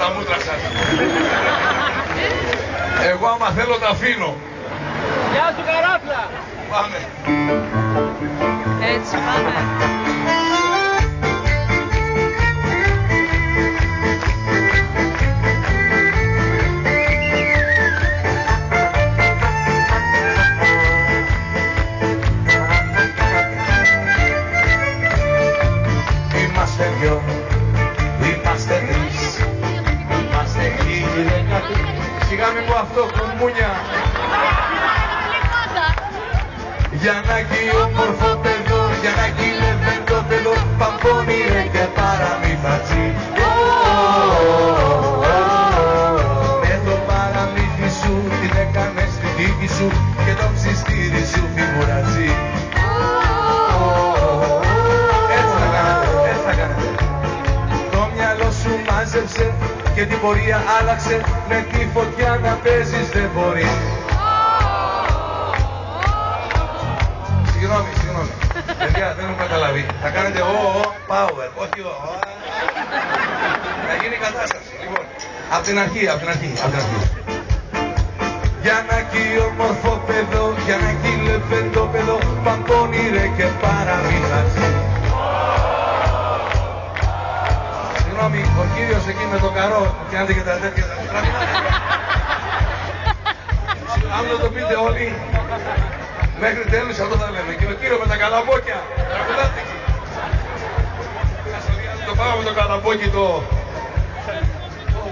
τα μούτρα σας. Εγώ άμα θέλω τα αφήνω. Γεια σου καράφλα. Πάμε. Έτσι πάμε. Είμαστε δυο, είμαστε τρεις, είμαστε γυναίκα. Σιγά μην πω αυτό, κομμούνια. Γιαννάκι όμορφο παιδό, Γιαννάκι λεβέντο παιδό, παμπώνιρε και παραμύθατσι. Με το παραμύθι σου την έκανες στη δίκη σου και το ψιστήρι σου φιγουρατζή. Μάζεψε και την πορεία άλλαξε, με τη φωτιά να παίζεις δεν μπορεί. Συγγνώμη, παιδιά δεν έχω καταλαβεί. Θα κάνετε power, όχι να γίνει κατάσταση. Λοιπόν, απ' την αρχή. Γιαννάκι όμορφο παιδό, Γιαννάκι λεβέντο παιδό, παμπώνιρε και παραμύθατσι. Συγγνώμη, ο κύριος εκεί με το καρό που κάνετε και τα τέτοια τα τραβηνάτε. Αν δεν το πείτε όλοι, μέχρι τέλους αυτό θα λέμε. Και ο κύριος με τα καλαμπόκια, τραβηνάτε εκεί. Το πάμε με το καλαμπόκι το...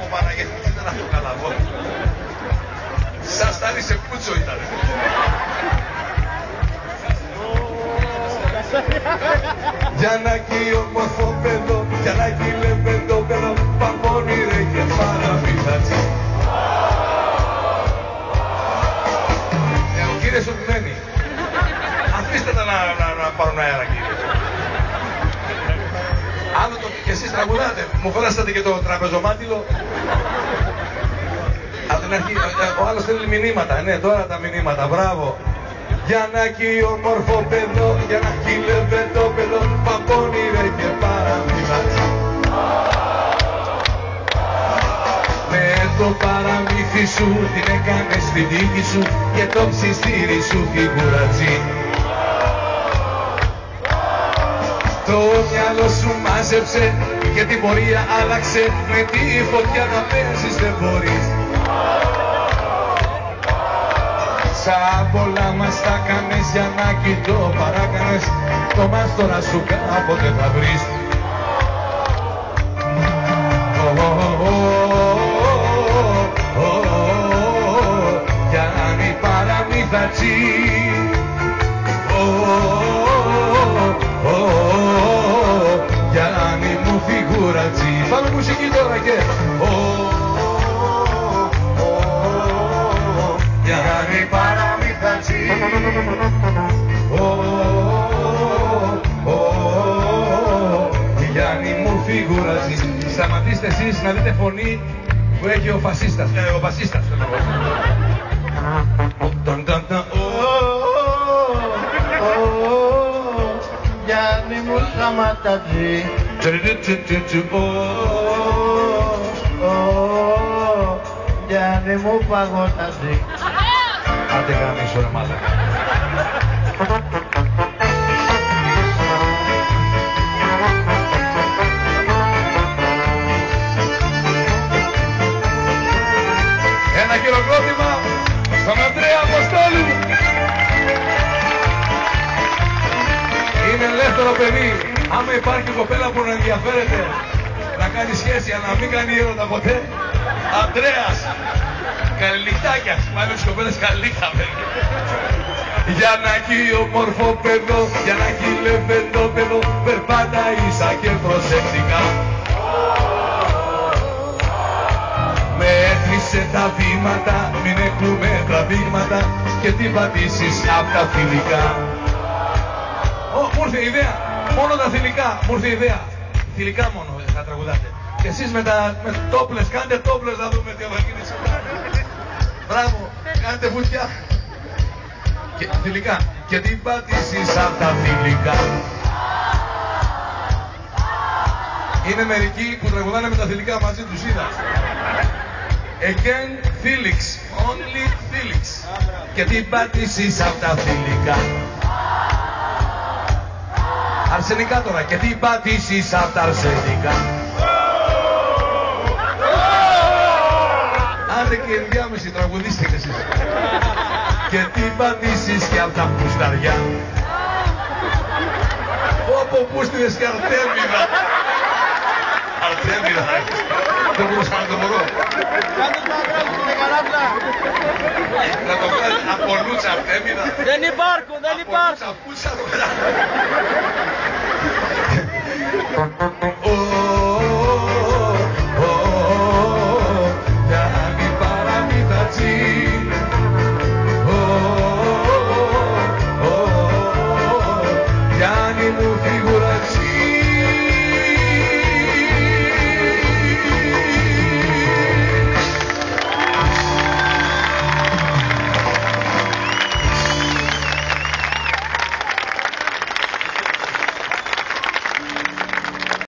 Ω Παναγιώτη, τι ήταν αυτό το καλαμπόκι. Σας στάρει σε πούτσο ήταν. Γιαννάκι όμορφο παιδό, Γιαννάκι λεβέντο παιδό, παμπώνιρε και παραμύθατσι. Ο κύριος σου μένει. Αφήστε τα να πάρουν αέρα, κύριε. Άλλο το και εσείς τραγουδάτε. Μου φέρασατε και το τραπεζομάτιλο. Από την αρχή, ο άλλος θέλει μηνύματα. Ναι, τώρα τα μηνύματα, μπράβο. Γιαννάκι όμορφο παιδό, Γιαννάκι λεβέντο παιδό, παμπώνιρε και παραμύθατσι. Με το παραμύθι σου την έκανες στη δίκη σου και το ψιστήρι σου φιγουρατζή. Το μυαλό σου μάζεψε και την πορεία άλλαξε, με τη φωτιά να παίζεις δεν μπορείς. Σαν πολλά μας τα κάνες, Γιαννάκι το παράκανες, το μάστορα σου κάποτε θα βρεις. Γιάννη παραμύθατσι, Γιάννη μου φιγουρατζή. Πάμε μουσική τώρα και Γιάννη παραμύθατσι, Γιάννη μου φιγουρατζή. Σταματήστε εσείς να δείτε φωνή που έχει ο φασίστας, ο βασίστας. Γιάννη μου σταματατζή, Γιάννη μου παγωτατζή. Άντε γαμίσου ρε μάλακα. Ένα χειροκρότημα στον Ανδρέα Αποστόλου. Είναι ελεύθερο παιδί. Άμα υπάρχει κοπέλα που να ενδιαφέρεται να κάνει σχέση αλλά να μην κάνει έρωτα ποτέ, Ανδρέας Καληνυχτάκιας. Πάλι τις κοπέλες καληνύχτα βέβαια. Γιαννάκι όμορφο παιδό, Γιαννάκι λεβέντο παιδό, περπάτα ίσα και προσεκτικά. Μέτρησε τα βήματα, μην έχουμε τραβήγματα και τι πατήσεις απ' τα θηλυκά. Μου ήρθε η ιδέα, μόνο τα θηλυκά, μου ήρθε η ιδέα. Θηλυκά μόνο θα τραγουδάτε. Και εσείς με τόπλες, κάντε τόπλες να δούμε τι θα γίνει. Μπράβο, κάντε βουτιά. Και θηλυκά. Και τι πατήσεις απ' τα θηλυκά. Είναι μερικοί που τραγουδάνε με τα θηλυκά μαζί τους, είδα. Again, Felix. Only Felix. Και τι πατήσεις απ' τα θηλυκά. Αρσενικά τώρα. Και τι πατήσεις απ' τα αρσενικά. Άντε και ενδιάμεση τραγουδίστε κι εσείς. Και τι πατήσεις και απ' τα πουσταριά. Όπο πούστιδες και αρτέμιδα. Αρτέμιδα. Δεν μπορούσα να το μπορώ. Κάντε το αγράμμα στην καράβλα. Να το βγάλει από λούτσα αρτέμιδα. Δεν υπάρχουν, δεν υπάρχουν. Από λούτσα πούτσα το βγάλει.